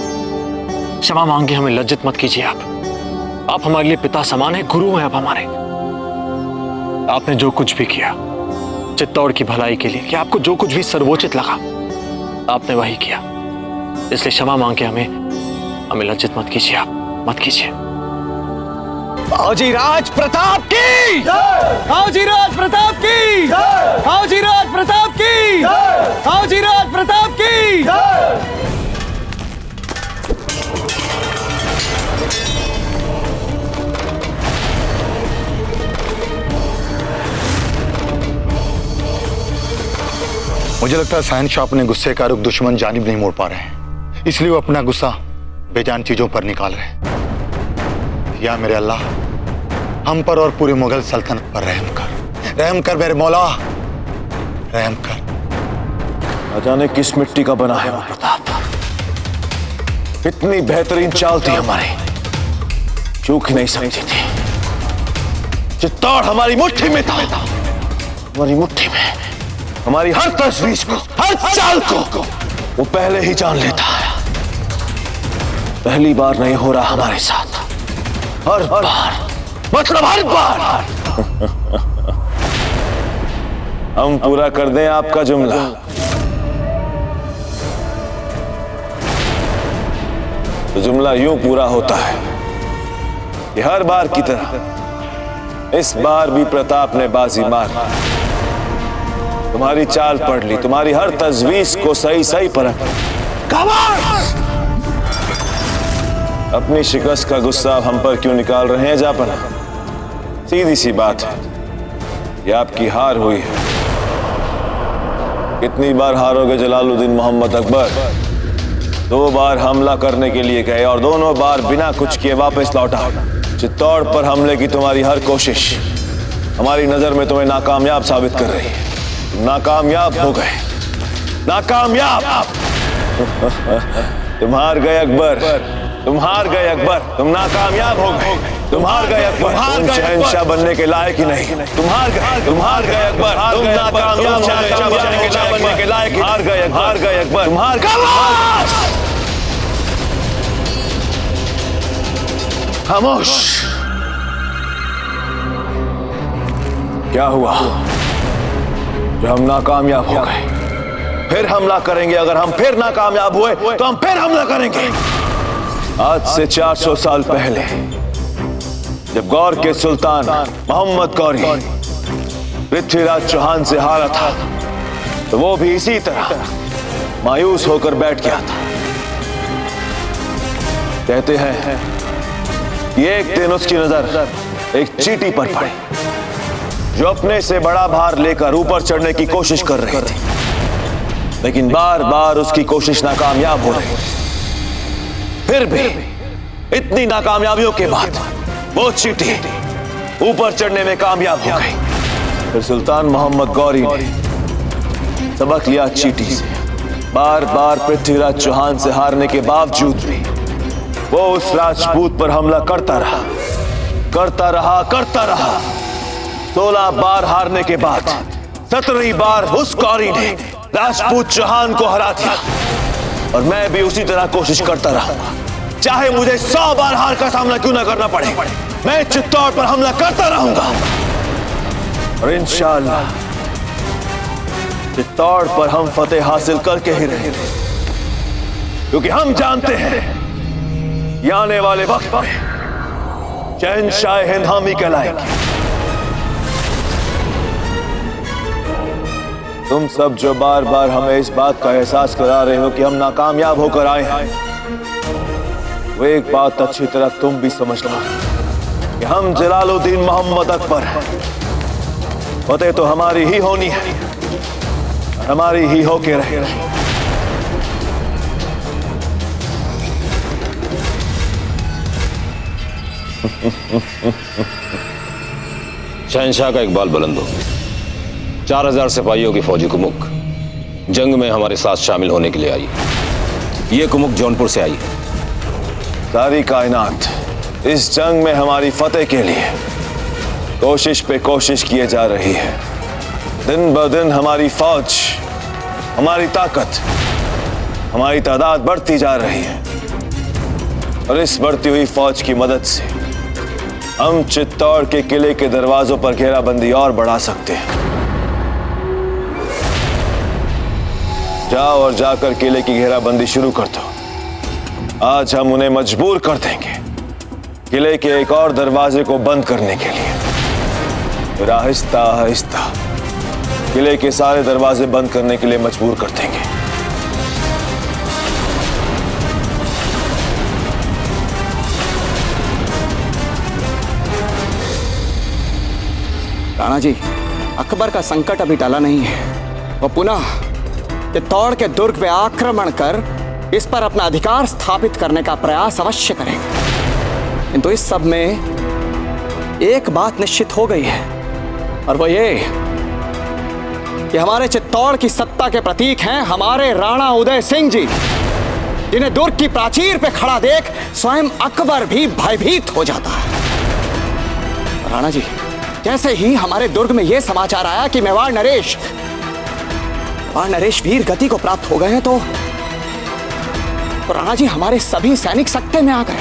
[SPEAKER 12] क्षमा मांग के हमें लज्जित मत कीजिए। आप हमारे लिए पिता समान हैं, गुरु हैं आप हमारे। आपने जो कुछ भी किया चित्तौड़ की भलाई के लिए, कि आपको जो कुछ भी सर्वोचित लगा आपने वही किया, इसलिए क्षमा मांग के हमें लज्जित मत कीजिए। आप मत कीजिए।
[SPEAKER 2] फौजीराज प्रताप की,
[SPEAKER 9] फौजीराज प्रताप की, फौजीराज प्रताप की, फौजीराज प्रताप की।
[SPEAKER 15] मुझे लगता है शहनशाह अपने गुस्से का रुख दुश्मन जानिब नहीं मोड़ पा रहे हैं, इसलिए वो अपना गुस्सा बेजान चीजों पर निकाल रहे हैं। या मेरे अल्लाह, हम पर और पूरे मुगल सल्तनत पर रहम कर मेरे मौला, रहम कर।
[SPEAKER 4] न जाने किस मिट्टी का बना है वो प्रताप। इतनी बेहतरीन चाल थी हमारी, चूक नहीं सकती थी। चित्तौड़ हमारी मुट्ठी में था, हमारी मुट्ठी में। हमारी हर तजवीज को, हर चाल को वो पहले ही जान लेता है। पहली बार नहीं हो रहा हमारे साथ, हर बार, मतलब हर बार। हम पूरा कर दें आपका जुमला। तो जुमला यूं पूरा होता है कि हर बार की तरह इस बार भी प्रताप ने बाजी मार ली। तुम्हारी चाल पढ़ ली, तुम्हारी हर तजवीज को सही सही परख। अपनी शिकस्त का गुस्सा हम पर क्यों निकाल रहे हैं जापना? सीधी सी बात है, ये आपकी हार हुई है। कितनी बार हारोगे जलालुद्दीन मोहम्मद अकबर? 2 बार हमला करने के लिए गए और दोनों बार बिना कुछ किए वापस लौटा। चित्तौड़ पर हमले की तुम्हारी हर कोशिश हमारी नजर में तुम्हें नाकामयाब साबित कर रही है। नाकामयाब हो गए, नाकामयाब। तुम हार गए अकबर, तुम हार गए अकबर, तुम नाकामयाब हो गए, तुम हार गए अकबर, तुम शहंशाह बनने के लायक ही नहीं। तुम हार गए अकबर, तुम नाकामयाब शहंशाह बनने के लायक, हार गए अकबर, तुम हार गए। खामोश। क्या हुआ? जो हम नाकामयाब हो गए, फिर हमला करेंगे। अगर हम फिर नाकामयाब हुए तो हम फिर हमला करेंगे। आज से 400 साल पहले जब गौर के सुल्तान मोहम्मद गौरी पृथ्वीराज चौहान से हारा था, तो वो भी इसी तरह मायूस होकर बैठ गया था। कहते हैं कि एक दिन उसकी नजर एक चींटी पर पड़ी जो अपने से बड़ा भार लेकर ऊपर चढ़ने की कोशिश कर रही थी, लेकिन बार बार उसकी कोशिश नाकामयाब हो रही। फिर भी इतनी नाकामयाबियों के बाद वो चींटी ऊपर चढ़ने में कामयाब हो गई। फिर सुल्तान मोहम्मद गौरी ने सबक लिया चींटी से। बार बार पृथ्वीराज चौहान से हारने के बावजूद भी वो उस राजपूत पर हमला करता रहा, करता रहा, करता रहा। 16 बार हारने के बाद 17वीं बार उस गौरी ने राजपूत चौहान को हरा दिया। और मैं भी उसी तरह कोशिश करता रहा, चाहे मुझे 100 बार हार का सामना क्यों ना करना पड़े। मैं चित्तौड़ पर हमला करता रहूंगा और इंशाअल्लाह चित्तौड़ पर हम फतेह हासिल करके ही रहेंगे, क्योंकि हम जानते हैं कि आने वाले वक्त में शहंशाह हिंद हम ही कहलाएंगे। तुम सब जो बार बार हमें इस बात का एहसास करा रहे हो कि हम नाकामयाब होकर आए हैं, वो एक बात अच्छी तरह तुम भी समझ लो कि हम जलालुद्दीन मोहम्मद अकबर हैं। फतेह तो हमारी ही होनी है, हमारी ही होके रहेगी।
[SPEAKER 7] शहंशाह का इकबाल बुलंद हो। 4000 सिपाहियों की फौजी कुमुक जंग में हमारे साथ शामिल होने के लिए आई। ये कुमुक जौनपुर से आई है।
[SPEAKER 4] सारी कायनात इस जंग में हमारी फतेह के लिए कोशिश पे कोशिश किए जा रही है। दिन ब दिन हमारी फौज, हमारी ताकत, हमारी तादाद बढ़ती जा रही है और इस बढ़ती हुई फौज की मदद से हम चित्तौड़ के किले के दरवाजों पर घेराबंदी और बढ़ा सकते हैं। जाओ और जाकर किले की घेराबंदी शुरू कर दो। आज हम उन्हें मजबूर कर देंगे किले के एक और दरवाजे को बंद करने के लिए। फिर आहिस्ता आहिस्ता किले के सारे दरवाजे बंद करने के लिए मजबूर कर देंगे।
[SPEAKER 2] राणा जी, अकबर का संकट अभी टला नहीं है। वो पुनः चित्तौड़ के दुर्ग पे आक्रमण कर इस पर अपना अधिकार स्थापित करने का प्रयास अवश्य करेंगे। किंतु इस सब में एक बात निश्चित हो गई है और वो ये कि हमारे चित्तौड़ की सत्ता के प्रतीक हैं हमारे राणा उदय सिंह जी, जिन्हें दुर्ग की प्राचीर पे खड़ा देख स्वयं अकबर भी भयभीत हो जाता है। राणा जी, जैसे ही हमारे दुर्ग में यह समाचार आया कि मेवाड़ नरेश वीर गति को प्राप्त हो गए हैं, तो राणा जी हमारे सभी सैनिक सकते में आ गए।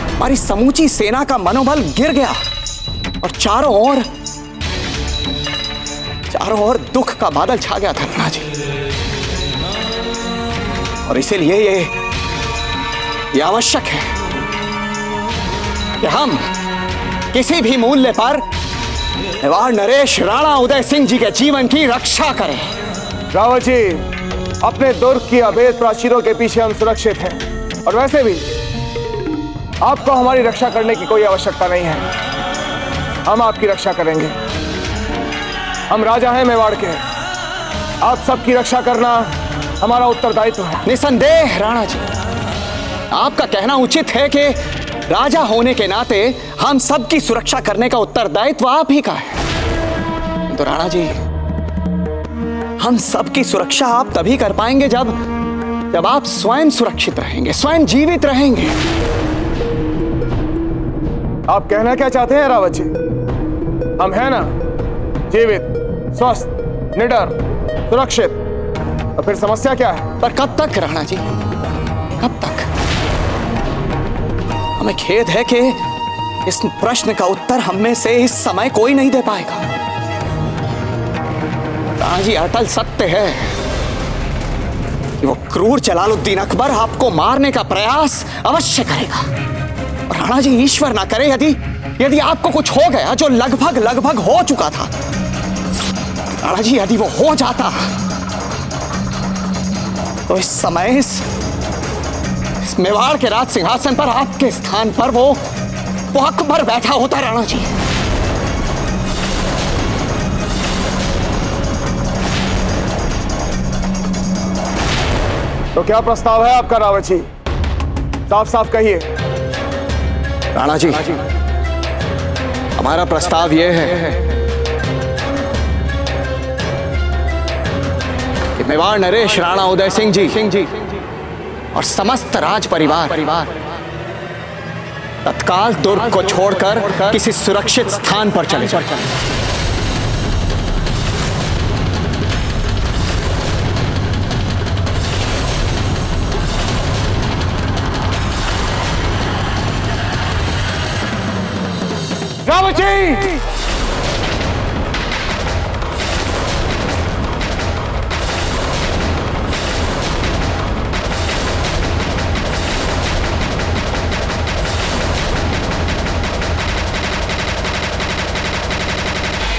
[SPEAKER 2] हमारी समूची सेना का मनोबल गिर गया और चारों ओर दुख का बादल छा गया था राणा जी। और इसीलिए ये आवश्यक है कि हम किसी भी मूल्य पर मेवाड़ नरेश राणा उदय सिंह जी के जीवन की रक्षा करें।
[SPEAKER 1] रावत जी, अपने दुर्ग की अभेद प्राचीरों के पीछे हम सुरक्षित हैं और वैसे भी आपको हमारी रक्षा करने की कोई आवश्यकता नहीं है। हम आपकी रक्षा करेंगे। हम राजा हैं मेवाड़ के। आप सबकी रक्षा करना हमारा उत्तरदायित्व है।
[SPEAKER 2] निसंदेह राणा जी, आपका कहना उचित है कि राजा होने के नाते हम सबकी सुरक्षा करने का उत्तरदायित्व आप ही का है। तो राणा जी, हम सबकी सुरक्षा आप तभी कर पाएंगे जब आप स्वयं सुरक्षित रहेंगे, स्वयं जीवित रहेंगे।
[SPEAKER 1] आप कहना क्या चाहते हैं रावत जी? हम हैं ना, जीवित, स्वस्थ, निडर, सुरक्षित। और फिर समस्या क्या है?
[SPEAKER 2] पर कब तक राणा जी, कब तक? हमें खेद है कि इस प्रश्न का उत्तर हम में से इस समय कोई नहीं दे पाएगा। राणा जी, अटल सत्य है कि वो क्रूर जलालुद्दीन अकबर आपको मारने का प्रयास अवश्य करेगा। राणा जी, ईश्वर ना करे यदि आपको कुछ हो गया जो लगभग हो चुका था। राणा जी, यदि वो हो जाता तो इस समय इस मेवाड़ के राज सिंहासन पर आपके स्थान पर वो अकबर बैठा होता। राणा जी,
[SPEAKER 1] तो क्या प्रस्ताव है आपका रावत जी? साफ साफ कहिए।
[SPEAKER 2] राणा जी, हमारा प्रस्ताव यह है कि मेवाड़ नरेश राणा उदय सिंह जी और समस्त राज परिवार तत्काल दुर्ग को छोड़कर किसी सुरक्षित स्थान पर चले जाए।
[SPEAKER 1] रावत जी,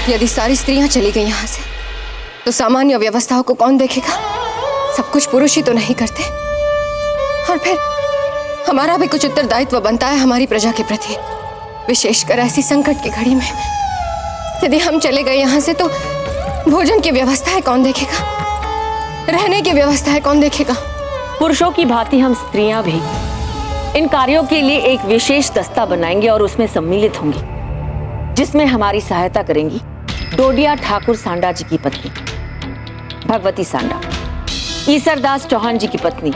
[SPEAKER 6] यदि सारी स्त्रियां चली गई यहाँ से तो सामान्य व्यवस्थाओं को कौन देखेगा? सब कुछ पुरुष ही तो नहीं करते। और फिर हमारा भी कुछ उत्तरदायित्व बनता है हमारी प्रजा के प्रति, विशेषकर ऐसी संकट की घड़ी में। यदि हम चले गए यहाँ से तो भोजन की व्यवस्था कौन देखेगा? रहने की व्यवस्था कौन देखेगा?
[SPEAKER 18] पुरुषों की भांति हम स्त्रियां भी इन कार्यों के लिए एक विशेष दस्ता बनाएंगे और उसमें सम्मिलित होंगी, जिसमें हमारी सहायता करेंगी डोडिया ठाकुर सांडा जी की पत्नी भगवती सांडा, ईसरदास चौहान जी की पत्नी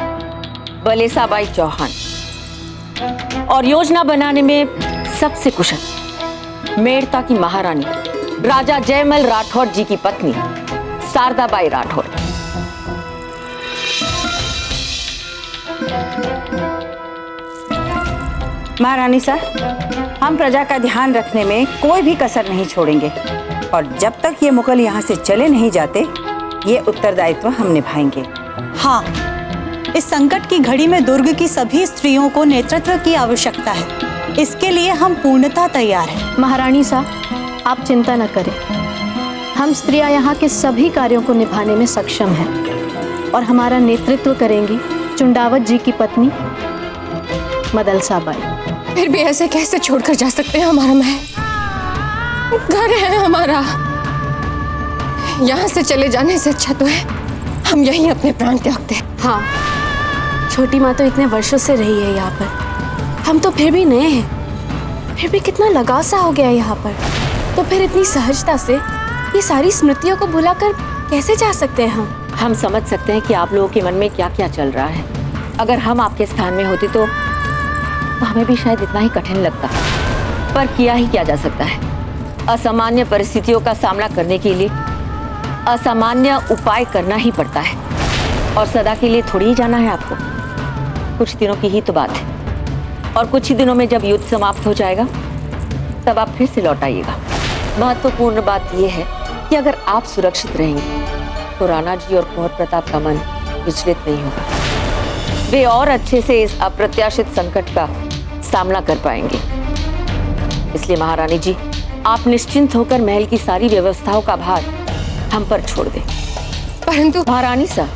[SPEAKER 18] बलेसाबाई चौहान, और योजना बनाने में सबसे कुशल मेड़ता की महारानी राजा जयमल राठौर जी की पत्नी शारदाबाई राठौर।
[SPEAKER 17] महारानी साहब, हम प्रजा का ध्यान रखने में कोई भी कसर नहीं छोड़ेंगे और जब तक ये मुगल यहाँ से चले नहीं जाते ये उत्तरदायित्व हम निभाएंगे।
[SPEAKER 19] हाँ, इस संकट की घड़ी में दुर्ग की सभी स्त्रियों को नेतृत्व की आवश्यकता है। इसके लिए हम पूर्णतः तैयार हैं।
[SPEAKER 8] महारानी साहब, आप चिंता न करें, हम स्त्रियां यहाँ के सभी कार्यों को निभाने में सक्षम हैं और हमारा नेतृत्व करेंगी चुंडावत जी की पत्नी मदलसा बाई।
[SPEAKER 6] फिर भी ऐसे कैसे छोड़कर जा सकते हैं हमारा महल? घर है हमारा। यहाँ से चले जाने से अच्छा तो है हम यहीं अपने प्राण त्याग दें।
[SPEAKER 8] हाँ, छोटी माँ तो इतने वर्षों से रही है यहाँ पर, हम तो फिर भी नए हैं, फिर भी कितना लगाव सा हो गया यहाँ पर। तो फिर इतनी सहजता से ये सारी स्मृतियों को भुलाकर कैसे जा सकते हैं
[SPEAKER 18] हम समझ सकते हैं कि आप लोगों के मन में क्या क्या चल रहा है। अगर हम आपके स्थान में होते तो हमें भी शायद इतना ही कठिन लगता, पर किया ही क्या जा सकता है। असामान्य परिस्थितियों का सामना करने के लिए असामान्य उपाय करना ही पड़ता है और सदा के लिए थोड़ी ही जाना है आपको। कुछ दिनों की ही तो बात है और कुछ ही दिनों में जब युद्ध समाप्त हो जाएगा तब आप फिर से लौट आइएगा। महत्वपूर्ण बात यह है कि अगर आप सुरक्षित रहेंगे तो राणा जी और कुंवर प्रताप का मन विचलित नहीं होगा। वे और अच्छे से इस अप्रत्याशित संकट का सामना कर पाएंगे। इसलिए महारानी जी, आप निश्चिंत होकर महल की सारी व्यवस्थाओं का भार हम पर छोड़ दें।
[SPEAKER 6] परंतु
[SPEAKER 18] महारानी साहब,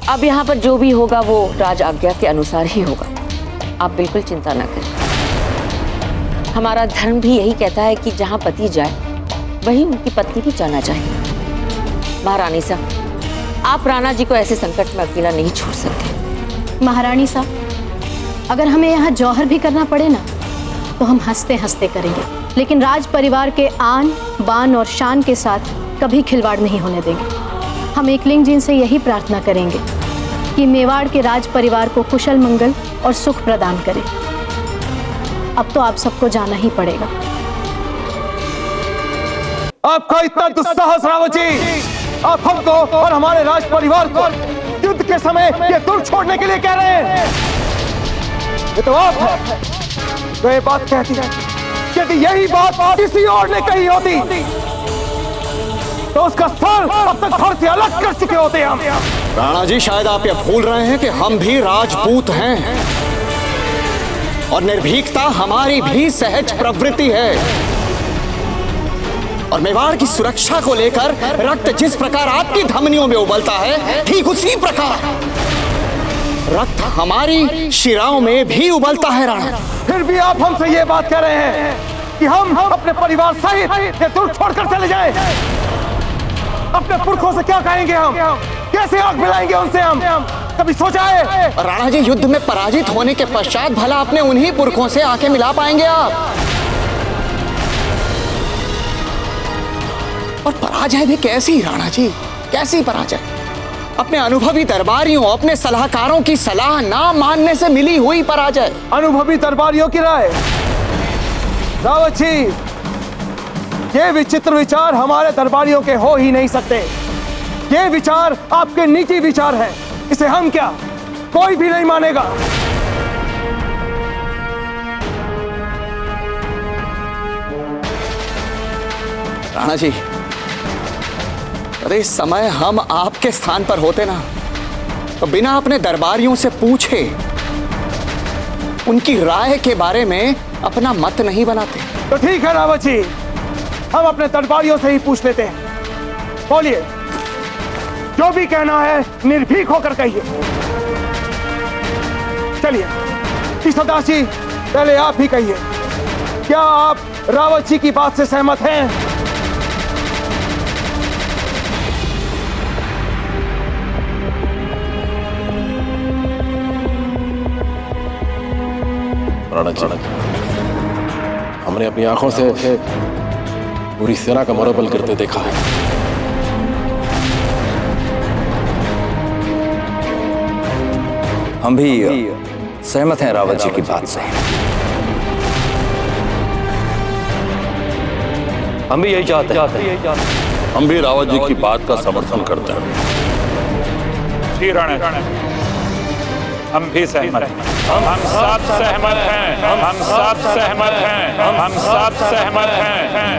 [SPEAKER 18] अब यहाँ पर जो भी होगा वो राज आज्ञा के अनुसार ही होगा। आप बिल्कुल चिंता न करें। हमारा धर्म भी यही कहता है कि जहाँ पति जाए वही उनकी पत्नी भी जाना चाहिए। महारानी साहब, आप राणा जी को ऐसे संकट में अकेला नहीं छोड़ सकते।
[SPEAKER 8] महारानी साहब, अगर हमें यहाँ जौहर भी करना पड़े ना तो हम हंसते हंसते करेंगे, लेकिन राज परिवार के आन बान और शान के साथ कभी खिलवाड़ नहीं होने देंगे। हम एकलिंग जी से यही प्रार्थना करेंगे कि मेवाड़ के राज परिवार को कुशल मंगल और सुख प्रदान करें। अब तो आप सबको जाना ही पड़ेगा।
[SPEAKER 1] आपका इतना दुस्साहस रावत जी, आप हमको और हमारे राज परिवार को युद्ध के समय ये दुर्ग छोड़ने के लिए कह रहे हैं। ये तो आप हैं जो ये बात कहती है। यदि यही बात किसी और ने कही होती तो उसका सर अब तक घर से अलग कर चुके होते हम।
[SPEAKER 2] राणा जी, शायद आप ये भूल रहे हैं कि हम भी राजपूत हैं और निर्भीकता हमारी भी सहज प्रवृत्ति है। और मेवाड़ की सुरक्षा को लेकर रक्त जिस प्रकार आपकी धमनियों में उबलता है, ठीक उसी प्रकार रक्त हमारी शिराओं में भी उबलता है। राणा,
[SPEAKER 1] फिर भी आप हमसे ये बात कह रहे हैं कि हम अपने परिवार सहित ये दुर्ग छोड़कर चले जाएं। अपने पुरखों से क्या कहेंगे हम? कैसे आग मिलाएंगे उनसे हम? कभी सोचा है?
[SPEAKER 2] राणा जी, युद्ध में पराजित होने के पश्चात भला अपने उन्हीं पुरखों से आके मिला पाएंगे आप? और पराजय भी कैसी राणा जी, कैसी पराजय? अपने अनुभवी दरबारियों, अपने सलाहकारों की सलाह ना मानने से मिली हुई पराजय।
[SPEAKER 1] अनुभवी दरबारियों की राय? रावत जी, ये विचित्र विचार हमारे दरबारियों के हो ही नहीं सकते। ये विचार आपके निजी विचार हैं। इसे हम क्या, कोई भी नहीं मानेगा।
[SPEAKER 2] राणा जी, अरे इस समय हम आपके स्थान पर होते ना तो बिना अपने दरबारियों से पूछे उनकी राय के बारे में अपना मत नहीं बनाते।
[SPEAKER 1] तो ठीक है रावत जी, हम अपने दरबारियों से ही पूछ लेते हैं। बोलिए, जो भी कहना है निर्भीक होकर कहिए। चलिए ईश्वरदास जी, पहले आप ही कहिए, क्या आप रावत जी की बात से सहमत हैं?
[SPEAKER 20] राणा जी, हमने अपनी आंखों से पूरी सेना का मनोबल गिरते देखा है।
[SPEAKER 21] हम भी सहमत हैं रावत जी की बात से।
[SPEAKER 7] हम भी यही चाहते हैं।
[SPEAKER 22] हम भी रावत जी की बात का समर्थन करते हैं।
[SPEAKER 3] श्री रण, हम भी सहमत हैं। हम सब सहमत हैं। हम सब सहमत हैं। हम सब सहमत हैं।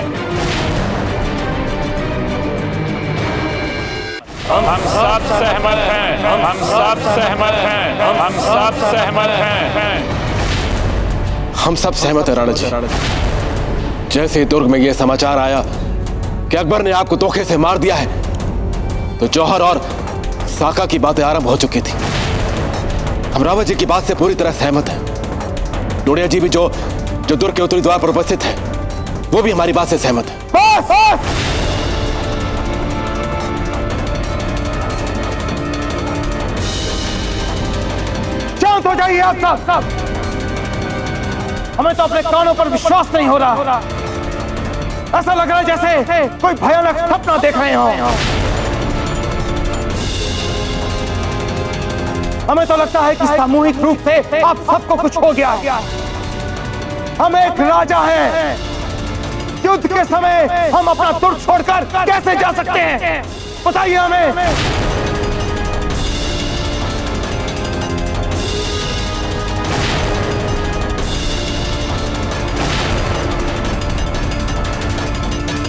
[SPEAKER 3] हम सब सहमत हैं। हम सब सहमत हैं। हम सब सहमत हैं।
[SPEAKER 20] हम सब सहमत हैं राणा जी। जैसे दुर्ग में यह समाचार आया कि अकबर ने आपको धोखे से मार दिया है, तो जौहर और साका की बातें आरंभ हो चुकी थी। हम रावत जी की बात से पूरी तरह सहमत हैं। डोडिया जी भी जो दुर्ग के उत्तरी द्वार पर उपस्थित है, वो भी हमारी बात से सहमत है।
[SPEAKER 1] बस बस! शांत हो जाइए आप सब। हमें तो अपने कानों पर विश्वास नहीं हो रहा। ऐसा लग रहा है जैसे कोई भयानक सपना देख रहे हो। हमें तो लगता है कि सामूहिक रूप से आप सबको कुछ हो गया। हम एक राजा हैं। युद्ध के समय हम अपना दुर्ग छोड़कर कैसे जा सकते हैं? बताइए हमें।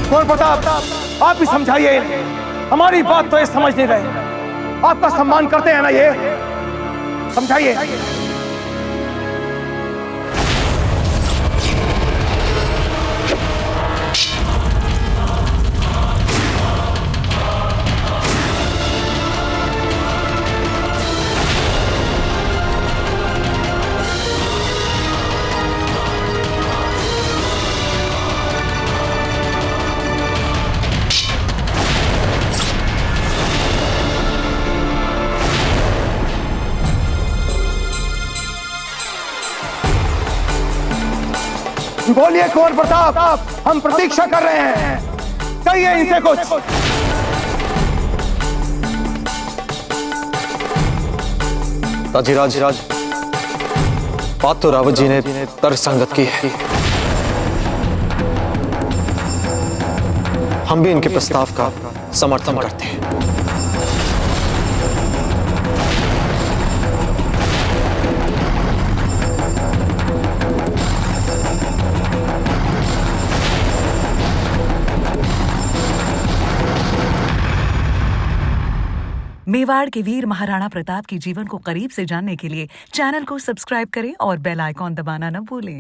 [SPEAKER 1] कुंवर प्रताप, आप भी समझाइए। हमारी बात तो ये समझ नहीं रहे। आपका सम्मान करते हैं ना, ये समझाइए। बोलिए कुंवर प्रताप, हम प्रतीक्षा कर रहे हैं। कहिए इनसे कुछ।
[SPEAKER 12] ताजीराज, बात तो रावत जी ने तर्कसंगत की है। हम भी इनके प्रस्ताव का समर्थन करते हैं।
[SPEAKER 23] मेवाड़ के वीर महाराणा प्रताप के जीवन को करीब से जानने के लिए चैनल को सब्सक्राइब करें और बेल आइकॉन दबाना न भूलें।